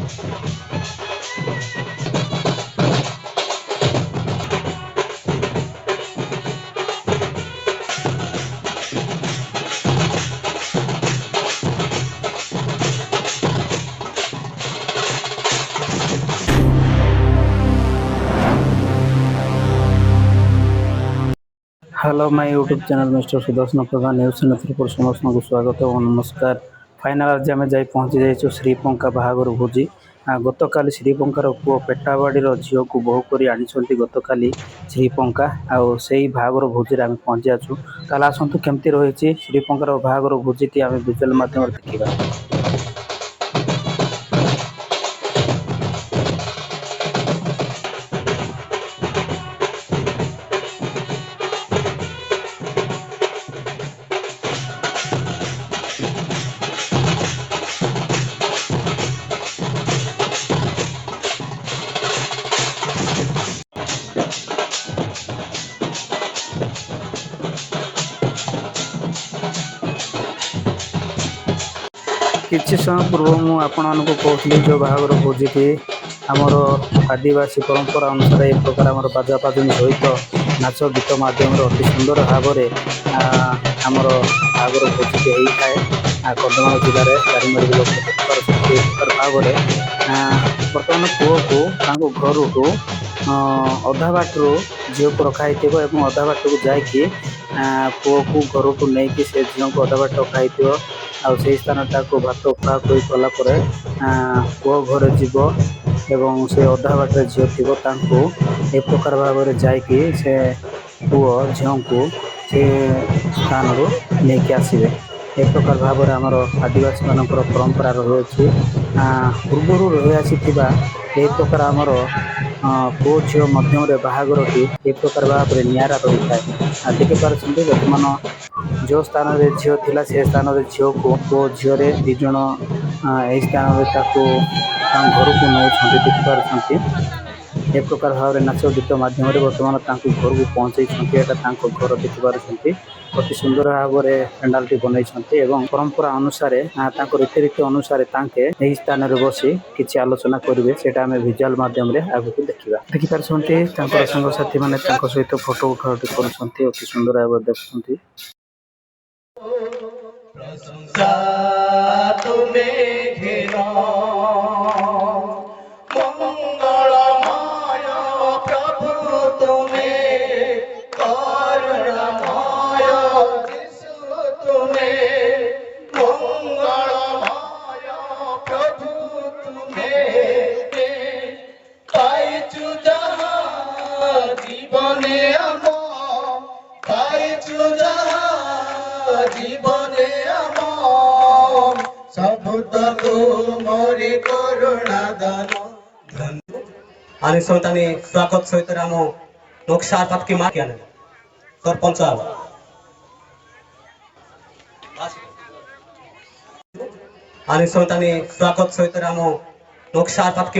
Hello my YouTube channel mister Sudarshan Pradhan news channel पर समस्त को स्वागत और नमस्कार। फाइनाल आज आम जा पहुँची जाइए श्रीपंका बाहागर भोजी गत काली श्रीपंकार पुओ पेटाबाड़ीर झील को बहु कर आनी गत काली श्रीपंका आउ से बाहागर भोजी आम पहुँची आसु ताल आसतु केमती रही श्रीपंकार बाहागर भोजी आम विजुअल माध्यम देखा। किसी समय पूर्व मुझे कहली जो बाहागर भोजी आमर आदिवासी परंपरा अनुसार एक प्रकार आम बाजापाजुनी सहित नाच गीत मध्यम अति सुंदर भाव में आमर बाहागर भोजी होता है कंधमाल जिले में चारिमारी लोक प्रकार भाव में बर्तमान पुओ को घर को अधा बाटू झील को रखाई अधा बाट को जाकि पुओ को घर को लेकिन से झील को अधा बाट रखाई आउ से स्थानटा को भात खुआ खुई कलापर पुओ घर जीव एवं से अधा बाटे झील थी ए प्रकार भाव में जाकि से पुओ झील को से स्थान नहीं आसवे ए प्रकार भाव में आमर आदिवासी मान परंपरा रही पूर्व रही आसी ए प्रकार आमर पुओ झील मध्यम बाहागर ए प्रकार भाव में निरा रही है देखिपारे बर्तमान जो स्थान में झील थी से स्थान में झील को पुओ झील दिज स्थान में घर को नौ देखिपारे ए प्रकार भाव में नाच गीत मध्यम बर्तमान घर को पहुँचे घर देखिपारे अति सुंदर भाव में पेंडाल बनई परंपरा अनुसार रीतिरीति अनुसार स्थान में बसी किसी आलोचना करेंगे से विजुअल मध्यम आगे देखा देखिपारे सांगसाथी मैंने सहित फोटो उठा उठी कर अति सुंदर भाव देखुं। प्रशंसा तुम्हें घेरा मंगलमय प्रभु तुम्हें करुणामय यीशु तुम्हें मंगलमय प्रभु तुम्हें पाइचु जहाँ जीवने पाइचु जहाँ जीवने सबुतको मोरी करुणा दान आणि संतांनी स्वागत सहित राम नोक्षार पाटकी मार केले सरपंच आणि संतांनी स्वागत सहित राम नोक्षार पाटकी